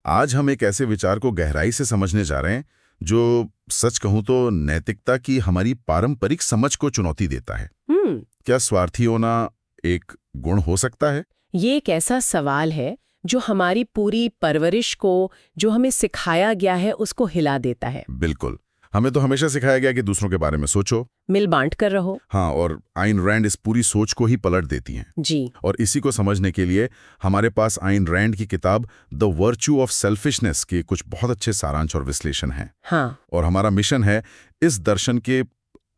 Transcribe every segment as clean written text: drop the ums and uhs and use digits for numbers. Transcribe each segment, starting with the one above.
आज हम एक ऐसे विचार को गहराई से समझने जा रहे हैं जो सच कहूं तो नैतिकता की हमारी पारंपरिक समझ को चुनौती देता है। क्या स्वार्थी होना एक गुण हो सकता है? ये एक ऐसा सवाल है जो हमारी पूरी परवरिश को, जो हमें सिखाया गया है, उसको हिला देता है। बिल्कुल। हमें तो हमेशा सिखाया गया कि दूसरों के बारे में सोचो, मिल बांट कर रहो। हाँ, और आइन रैंड इस पूरी सोच को ही पलट देती हैं। जी। और इसी को समझने के लिए हमारे पास आइन रैंड की किताब द वर्च्यू ऑफ सेल्फिशनेस के कुछ बहुत अच्छे सारांश और विश्लेषण हैं। हाँ। और हमारा मिशन है इस दर्शन के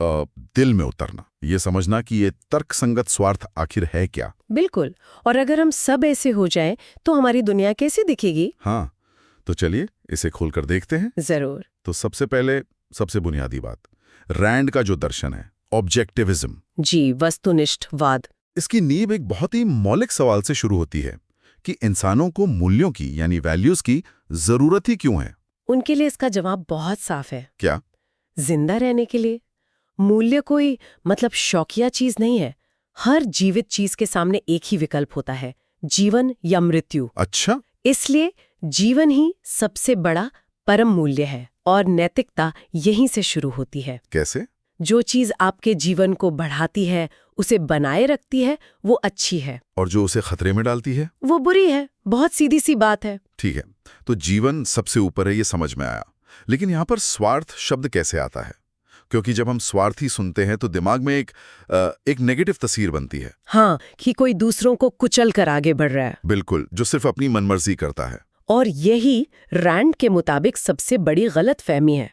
दिल में उतरना, ये समझना कि ये तर्कसंगत स्वार्थ आखिर है क्या। बिल्कुल। और अगर हम सब ऐसे हो जाएं तो हमारी दुनिया कैसी दिखेगी? हाँ, तो चलिए इसे खोलकर देखते हैं। जरूर। तो सबसे पहले सबसे बुनियादी बात, रैंड का जो दर्शन है, ऑब्जेक्टिविज्म। जी, वस्तुनिष्ठवाद। इसकी नींव एक बहुत ही मौलिक सवाल से शुरू होती है कि इंसानों को मूल्यों की यानी वैल्यूज की जरूरत ही क्यों है। उनके लिए इसका जवाब बहुत साफ है। क्या? जिंदा रहने के लिए। मूल्य कोई मतलब शौकिया चीज नहीं है। हर जीवित चीज के सामने एक ही विकल्प होता है, जीवन या मृत्यु। अच्छा। इसलिए जीवन ही सबसे बड़ा परम मूल्य है और नैतिकता यहीं से शुरू होती है। कैसे? जो चीज आपके जीवन को बढ़ाती है, उसे बनाए रखती है, वो अच्छी है। और जो उसे खतरे में डालती है, वो बुरी है। बहुत सीधी सी बात है। ठीक है, तो जीवन सबसे ऊपर है, ये समझ में आया। लेकिन यहाँ पर स्वार्थ शब्द कैसे आता है? क्योंकि जब हम स्वार्थी सुनते हैं तो दिमाग में एक नेगेटिव तस्वीर बनती है। हाँ, कि कोई दूसरों को कुचल कर आगे बढ़ रहा है। बिल्कुल, जो सिर्फ अपनी मनमर्जी करता है। और यही रैंड के मुताबिक सबसे बड़ी गलतफहमी है।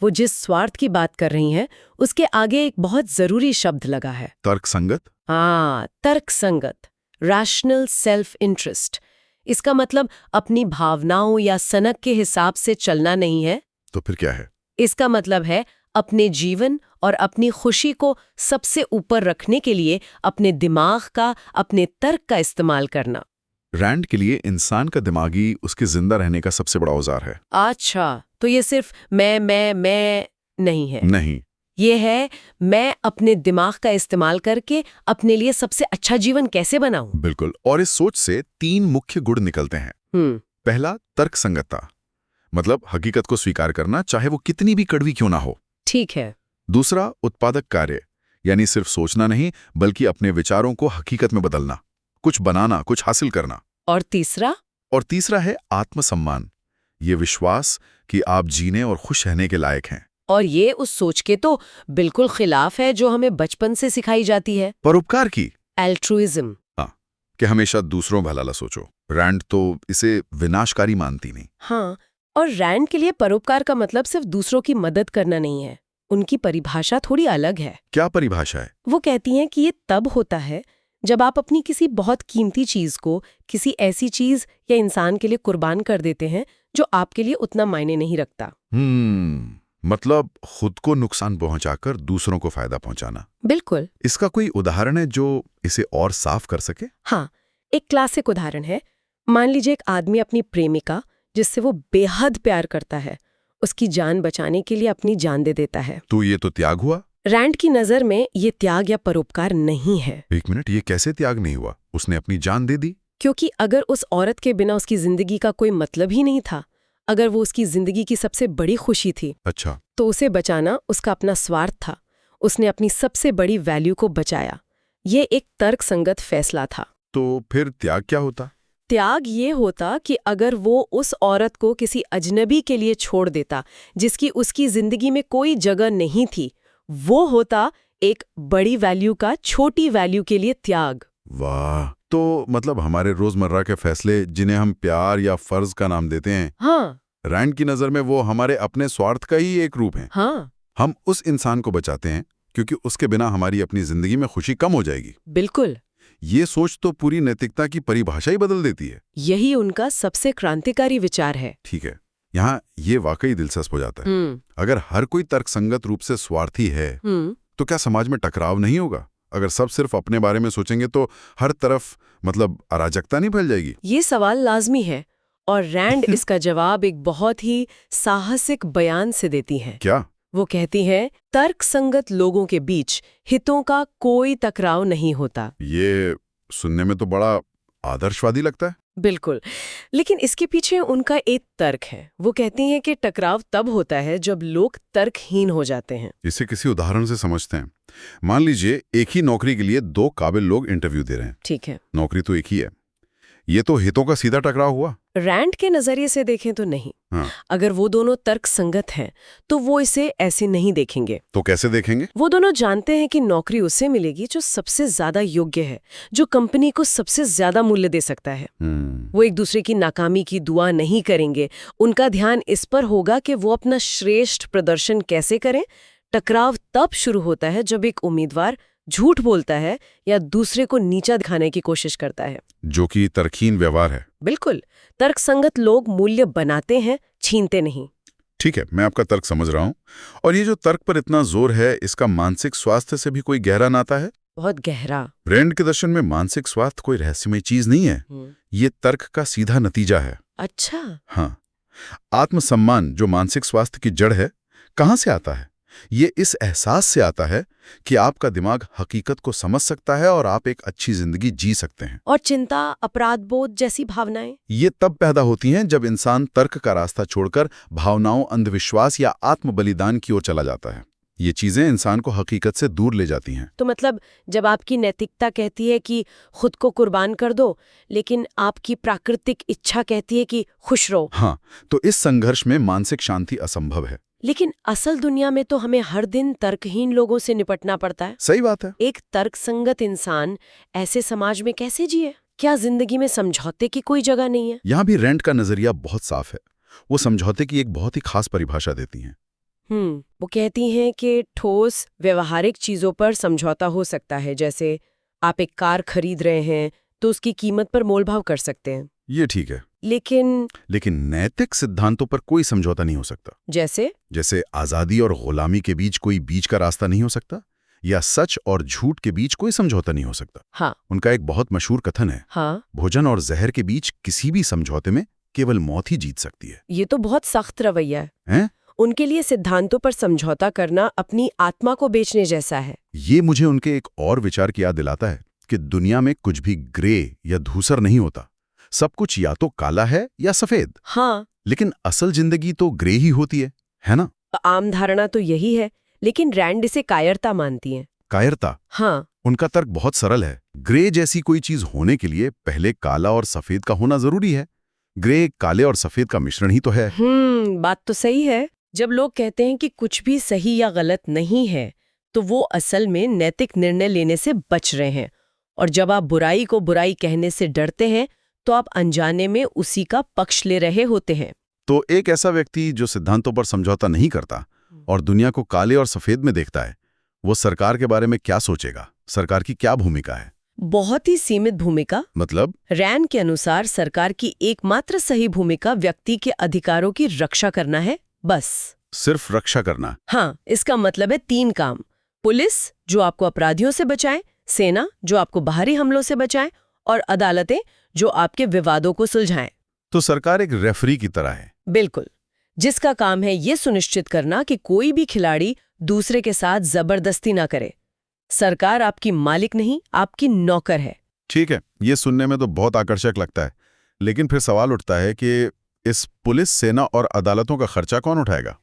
वो जिस स्वार्थ की बात कर रही हैं, उसके आगे एक बहुत जरूरी शब्द लगा है, तर्कसंगत। हाँ, तर्कसंगत, रैशनल सेल्फ इंटरेस्ट। इसका मतलब अपनी भावनाओं या सनक के हिसाब से चलना नहीं है। तो फिर क्या है? इसका मतलब है अपने जीवन और अपनी खुशी को सबसे ऊपर रखने के लिए अपने दिमाग का, अपने तर्क का इस्तेमाल करना। रैंड के लिए इंसान का दिमागी उसके जिंदा रहने का सबसे बड़ा औजार है। अच्छा, तो ये सिर्फ मैं नहीं है। नहीं, ये है मैं अपने दिमाग का इस्तेमाल करके अपने लिए सबसे अच्छा जीवन कैसे बनाऊं। बिल्कुल। और इस सोच से 3 मुख्य गुण निकलते हैं। पहला, तर्कसंगतता, मतलब हकीकत को स्वीकार करना, चाहे वो कितनी भी कड़वी क्यों ना हो। ठीक है। दूसरा, उत्पादक कार्य, यानी सिर्फ सोचना नहीं बल्कि अपने विचारों को हकीकत में बदलना, कुछ बनाना, कुछ हासिल करना। और तीसरा? और तीसरा है आत्मसम्मान, ये विश्वास कि आप जीने और खुश रहने के लायक हैं। और ये उस सोच के तो बिल्कुल खिलाफ है जो हमें बचपन से सिखाई जाती है, परोपकार की, एल्ट्रुइज्म। हाँ, कि हमेशा दूसरों भला सोचो। रैंड तो इसे विनाशकारी मानती नहीं। हाँ, और रैंड के लिए परोपकार का मतलब सिर्फ दूसरों की मदद करना नहीं है। उनकी परिभाषा थोड़ी अलग है। क्या परिभाषा है? वो कहती हैं कि ये तब होता है जब आप अपनी किसी बहुत कीमती चीज को किसी ऐसी चीज या इंसान के लिए कुर्बान कर देते हैं जो आपके लिए उतना मायने नहीं रखता। मतलब खुद को नुकसान पहुंचाकर दूसरों को फायदा पहुंचाना। बिल्कुल। इसका कोई उदाहरण है जो इसे और साफ कर सके? हाँ, एक क्लासिक उदाहरण है। मान लीजिए एक आदमी अपनी प्रेमिका, जिससे वो बेहद प्यार करता है, उसकी जान बचाने के लिए अपनी जान दे देता है। तो ये तो त्याग हुआ। रैंड की नजर में ये त्याग या परोपकार नहीं है। एक मिनट, ये कैसे त्याग नहीं हुआ? उसने अपनी जान दे दी। क्योंकि अगर उस औरत के बिना उसकी जिंदगी का कोई मतलब ही नहीं था, अगर वो उसकी जिंदगी की सबसे बड़ी खुशी थी, अच्छा, तो उसे बचाना उसका अपना स्वार्थ था। उसने अपनी सबसे बड़ी वैल्यू को बचाया। ये एक तर्कसंगत फैसला था। तो फिर त्याग क्या होता? त्याग ये होता कि अगर वो उस औरत को किसी अजनबी के लिए छोड़ देता जिसकी उसकी जिंदगी में कोई जगह नहीं थी, वो होता एक बड़ी वैल्यू का छोटी वैल्यू के लिए त्याग। वाह, तो मतलब हमारे रोजमर्रा के फैसले जिन्हें हम प्यार या फर्ज का नाम देते हैं, हाँ, रैंड की नजर में वो हमारे अपने स्वार्थ का ही एक रूप है। हाँ, हम उस इंसान को बचाते हैं क्योंकि उसके बिना हमारी अपनी जिंदगी में खुशी कम हो जाएगी। बिल्कुल। ये सोच तो पूरी नैतिकता की परिभाषा ही बदल देती है। यही उनका सबसे क्रांतिकारी विचार है। ठीक है, यहाँ ये वाकई दिलचस्प हो जाता है। अगर हर कोई तर्कसंगत रूप से स्वार्थी है तो क्या समाज में टकराव नहीं होगा? अगर सब सिर्फ अपने बारे में सोचेंगे तो हर तरफ मतलब अराजकता नहीं फैल जाएगी? ये सवाल लाजमी है और रैंड इसका जवाब एक बहुत ही साहसिक बयान से देती है। क्या? वो कहती हैं, तर्कसंगत लोगों के बीच हितों का कोई टकराव नहीं होता। ये सुनने में तो बड़ा आदर्शवादी लगता है। बिल्कुल। लेकिन इसके पीछे उनका एक तर्क है। वो कहती हैं कि टकराव तब होता है जब लोग तर्कहीन हो जाते हैं। इसे किसी उदाहरण से समझते हैं। मान लीजिए एक ही नौकरी के लिए दो काबिल लोग इंटरव्यू दे रहे हैं। ठीक है। नौकरी तो एक ही है। ये तो हितों का सीधा टकराव हुआ। रैंड के नजरिए से देखें तो नहीं। हाँ। अगर वो दोनों तर्क संगत हैं तो वो इसे ऐसे नहीं देखेंगे। तो कैसे देखेंगे? वो दोनों जानते हैं कि नौकरी उसे मिलेगी जो सबसे ज्यादा योग्य है, जो कंपनी को सबसे ज्यादा मूल्य दे सकता है। वो एक दूसरे की नाकामी की दुआ नहीं करेंगे। उनका ध्यान इस पर होगा कि वो अपना श्रेष्ठ प्रदर्शन कैसे करें। टकराव तब शुरू होता है जब एक उम्मीदवार झूठ बोलता है या दूसरे को नीचा दिखाने की कोशिश करता है, जो कि तर्कहीन व्यवहार है। बिल्कुल। तर्कसंगत लोग मूल्य बनाते हैं, छीनते नहीं। ठीक है, मैं आपका तर्क समझ रहा हूँ। और ये जो तर्क पर इतना जोर है, इसका मानसिक स्वास्थ्य से भी कोई गहरा नाता है? बहुत गहरा। रैंड के दर्शन में मानसिक स्वास्थ्य कोई रहस्यमय चीज नहीं है। ये तर्क का सीधा नतीजा है। अच्छा। हाँ, आत्मसम्मान जो मानसिक स्वास्थ्य की जड़ है, कहाँ से आता है? ये इस एहसास से आता है कि आपका दिमाग हकीकत को समझ सकता है और आप एक अच्छी जिंदगी जी सकते हैं। और चिंता, अपराध बोध जैसी भावनाएं? ये तब पैदा होती हैं जब इंसान तर्क का रास्ता छोड़कर भावनाओं, अंधविश्वास या आत्म बलिदान की ओर चला जाता है। ये चीजें इंसान को हकीकत से दूर ले जाती हैं। तो मतलब जब आपकी नैतिकता कहती है कि खुद को कुर्बान कर दो, लेकिन आपकी प्राकृतिक इच्छा कहती है कि खुश रहो। हाँ, तो इस संघर्ष में मानसिक शांति असंभव है। लेकिन असल दुनिया में तो हमें हर दिन तर्कहीन लोगों से निपटना पड़ता है। सही बात है। एक तर्कसंगत इंसान ऐसे समाज में कैसे जिए? क्या जिंदगी में समझौते की कोई जगह नहीं है? यहाँ भी रैंड का नजरिया बहुत साफ है। वो समझौते की एक बहुत ही खास परिभाषा देती हैं। वो कहती हैं कि ठोस व्यवहारिक चीजों पर समझौता हो सकता है। जैसे आप एक कार खरीद रहे हैं तो उसकी कीमत पर मोलभाव कर सकते हैं। ये ठीक है। लेकिन नैतिक सिद्धांतों पर कोई समझौता नहीं हो सकता। जैसे आजादी और गुलामी के बीच कोई बीच का रास्ता नहीं हो सकता, या सच और झूठ के बीच कोई समझौता नहीं हो सकता। हाँ। उनका एक बहुत मशहूर कथन है, हाँ। भोजन और जहर के बीच किसी भी समझौते में केवल मौत ही जीत सकती है। ये तो बहुत सख्त रवैया है? उनके लिए सिद्धांतों पर समझौता करना अपनी आत्मा को बेचने जैसा है। ये मुझे उनके एक और विचार की याद दिलाता है कि दुनिया में कुछ भी ग्रे या धूसर नहीं होता। सब कुछ या तो काला है या सफेद। हाँ। लेकिन असल जिंदगी तो ग्रे ही होती है ना? आम धारणा तो यही है, लेकिन रैंड इसे कायरता मानती हैं। कायरता? हाँ। उनका तर्क बहुत सरल है। ग्रे जैसी कोई चीज होने के लिए पहले काला और सफेद का होना जरूरी है। ग्रे काले और सफेद का मिश्रण ही तो है। बात तो सही है। जब लोग कहते हैं कि कुछ भी सही या गलत नहीं है, तो वो असल में नैतिक निर्णय लेने से बच रहे हैं। और जब आप बुराई को बुराई कहने से डरते हैं, तो आप अनजाने में उसी का पक्ष ले रहे होते हैं। तो एक ऐसा व्यक्ति जो सिद्धांतों पर समझौता नहीं करता और दुनिया को काले और सफेद में देखता है, वो सरकार के बारे में क्या सोचेगा? सरकार की क्या भूमिका है? बहुत ही सीमित भूमिका। मतलब? रैंड के अनुसार सरकार की एकमात्र सही भूमिका व्यक्ति के अधिकारों की रक्षा करना है, बस। सिर्फ रक्षा करना? हाँ। इसका मतलब है 3 काम। पुलिस जो आपको अपराधियों से बचाए, सेना जो आपको बाहरी हमलों से बचाए, और अदालतें जो आपके विवादों को सुलझाएं। तो सरकार एक रेफरी की तरह है। बिल्कुल, जिसका काम है ये सुनिश्चित करना कि कोई भी खिलाड़ी दूसरे के साथ जबरदस्ती ना करे। सरकार आपकी मालिक नहीं, आपकी नौकर है। ठीक है, ये सुनने में तो बहुत आकर्षक लगता है, लेकिन फिर सवाल उठता है कि इस पुलिस, सेना और अदालतों का खर्चा कौन उठाएगा?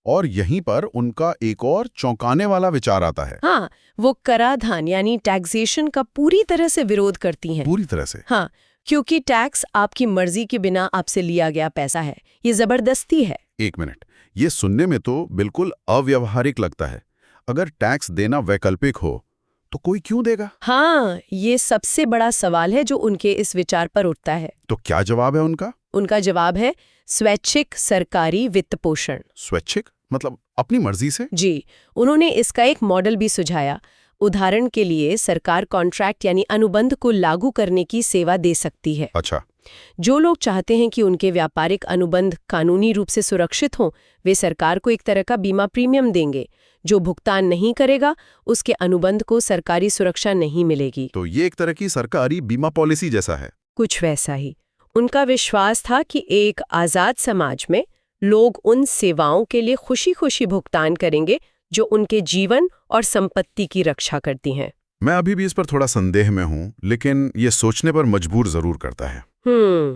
और यहीं पर उनका एक और चौंकाने वाला विचार आता है। हाँ, वो कराधान यानी टैक्सेशन का पूरी तरह से विरोध करती हैं। पूरी तरह से? हाँ, क्योंकि टैक्स आपकी मर्जी के बिना आपसे लिया गया पैसा है, ये जबरदस्ती है। एक मिनट, ये सुनने में तो बिल्कुल अव्यावहारिक लगता है। अगर टैक्स देना वैकल्पिक हो तो कोई क्यों देगा? हाँ, ये सबसे बड़ा सवाल है जो उनके इस विचार पर उठता है। तो क्या जवाब है उनका? उनका जवाब है स्वैच्छिक सरकारी वित्त पोषण। स्वैच्छिक मतलब अपनी मर्जी से? जी, उन्होंने इसका एक मॉडल भी सुझाया। उदाहरण के लिए सरकार कॉन्ट्रैक्ट यानी अनुबंध को लागू करने की सेवा दे सकती है। अच्छा। जो लोग चाहते हैं कि उनके व्यापारिक अनुबंध कानूनी रूप से सुरक्षित हों, वे सरकार को एक तरह का बीमा प्रीमियम देंगे। जो भुगतान नहीं करेगा, उसके अनुबंध को सरकारी सुरक्षा नहीं मिलेगी। तो ये एक तरह की सरकारी बीमा पॉलिसी जैसा है? कुछ वैसा ही। उनका विश्वास था कि एक आज़ाद समाज में लोग उन सेवाओं के लिए खुशी खुशी भुगतान करेंगे जो उनके जीवन और संपत्ति की रक्षा करती हैं। मैं अभी भी इस पर थोड़ा संदेह में हूं, लेकिन ये सोचने पर मजबूर जरूर करता है।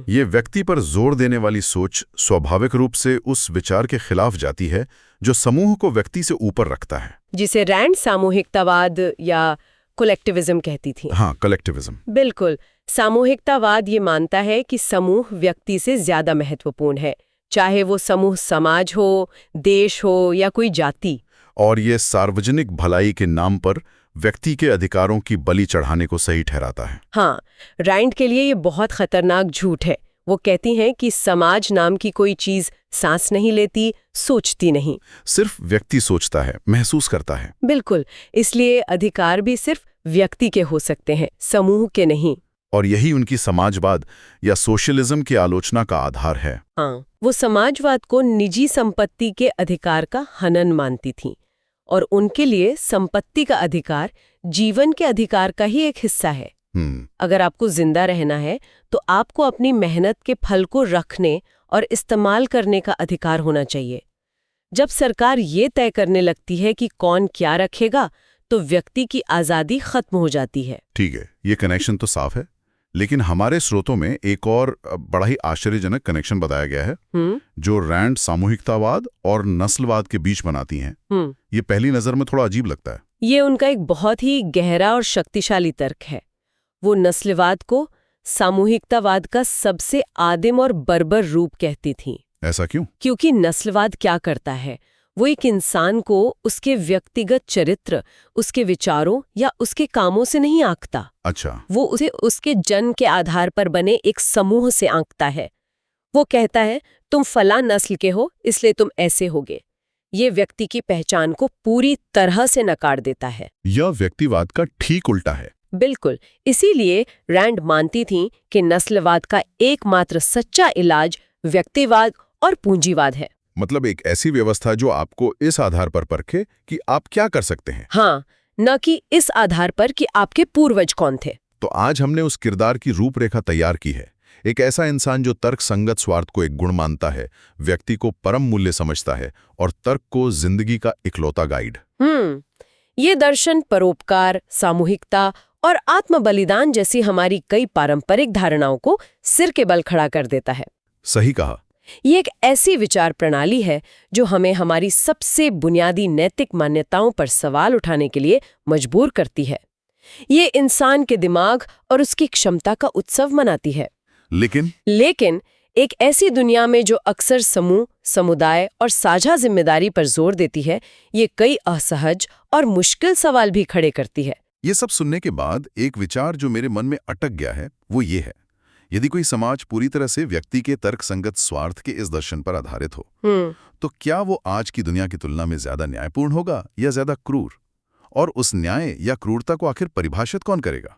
ये व्यक्ति पर जोर देने वाली सोच स्वाभाविक रूप से उस विचार के खिलाफ जाती है जो समूह को व्यक्ति से ऊपर रखता है, जिसे रैंड सामूहिकतावाद या कलेक्टिविज्म कहती थी। हाँ, कलेक्टिविज्म। बिल्कुल। सामूहिकतावाद ये मानता है कि समूह व्यक्ति से ज्यादा महत्वपूर्ण है, चाहे वो समूह समाज हो, देश हो या कोई जाति। और ये सार्वजनिक भलाई के नाम पर व्यक्ति के अधिकारों की बलि चढ़ाने को सही ठहराता है। हाँ, रैंड के लिए ये बहुत खतरनाक झूठ है। वो कहती हैं कि समाज नाम की कोई चीज सांस नहीं लेती, सोचती नहीं, सिर्फ व्यक्ति सोचता है, महसूस करता है। बिल्कुल। इसलिए अधिकार भी सिर्फ व्यक्ति के हो सकते हैं, समूह के नहीं। और यही उनकी समाजवाद या सोशलिज्म की आलोचना का आधार है। हाँ, वो समाजवाद को निजी संपत्ति के अधिकार का हनन मानती थीं और उनके लिए संपत्ति का अधिकार जीवन के अधिकार का ही एक हिस्सा है। अगर आपको जिंदा रहना है तो आपको अपनी मेहनत के फल को रखने और इस्तेमाल करने का अधिकार होना चाहिए। जब सरकार ये तय करने लगती है कि कौन क्या रखेगा, तो व्यक्ति की आज़ादी खत्म हो जाती है। ठीक है, ये कनेक्शन तो साफ है, लेकिन हमारे स्रोतों में एक और बड़ा ही आश्चर्यजनक कनेक्शन बताया गया है, जो रैंड सामूहिकतावाद और नस्लवाद के बीच बनाती हैं। ये पहली नजर में थोड़ा अजीब लगता है। ये उनका एक बहुत ही गहरा और शक्तिशाली तर्क है। वो नस्लवाद को सामूहिकतावाद का सबसे आदिम और बर्बर रूप कहती थीं। ऐसा क्यों? क्योंकि नस्लवाद क्या करता है, वो एक इंसान को उसके व्यक्तिगत चरित्र, उसके विचारों या उसके कामों से नहीं आंकता। अच्छा। वो उसे उसके जन्म के आधार पर बने एक समूह से आंकता है। वो कहता है तुम फला नस्ल के हो इसलिए तुम ऐसे होगे। ये व्यक्ति की पहचान को पूरी तरह से नकार देता है। यह व्यक्तिवाद का ठीक उल्टा है। बिल्कुल। इसीलिए रैंड मानती थीं कि नस्लवाद का एकमात्र सच्चा इलाज व्यक्तिवाद और पूंजीवाद है। मतलब एक ऐसी व्यवस्था जो आपको इस आधार पर परखे कि आप क्या कर सकते हैं। हाँ, न कि इस आधार पर कि आपके पूर्वज कौन थे। तो आज हमने उस किरदार की रूपरेखा तैयार की है। एक ऐसा इंसान जो तर्क संगत स्वार्थ को एक गुण मानता है, व्यक्ति को परम मूल्य समझता है और तर्क को जिंदगी का इकलौता गाइड। ये दर्शन परोपकार, सामूहिकता और आत्म बलिदान जैसी हमारी कई पारंपरिक धारणाओं को सिर के बल खड़ा कर देता है। सही कहा। ये एक ऐसी विचार प्रणाली है जो हमें हमारी सबसे बुनियादी नैतिक मान्यताओं पर सवाल उठाने के लिए मजबूर करती है। ये इंसान के दिमाग और उसकी क्षमता का उत्सव मनाती है। लेकिन एक ऐसी दुनिया में जो अक्सर समूह, समुदाय और साझा जिम्मेदारी पर जोर देती है, ये कई असहज और मुश्किल सवाल भी खड़े करती है। ये सब सुनने के बाद एक विचार जो मेरे मन में अटक गया है वो ये है, यदि कोई समाज पूरी तरह से व्यक्ति के तर्कसंगत स्वार्थ के इस दर्शन पर आधारित हो, तो क्या वो आज की दुनिया की तुलना में ज्यादा न्यायपूर्ण होगा या ज्यादा क्रूर? और उस न्याय या क्रूरता को आखिर परिभाषित कौन करेगा?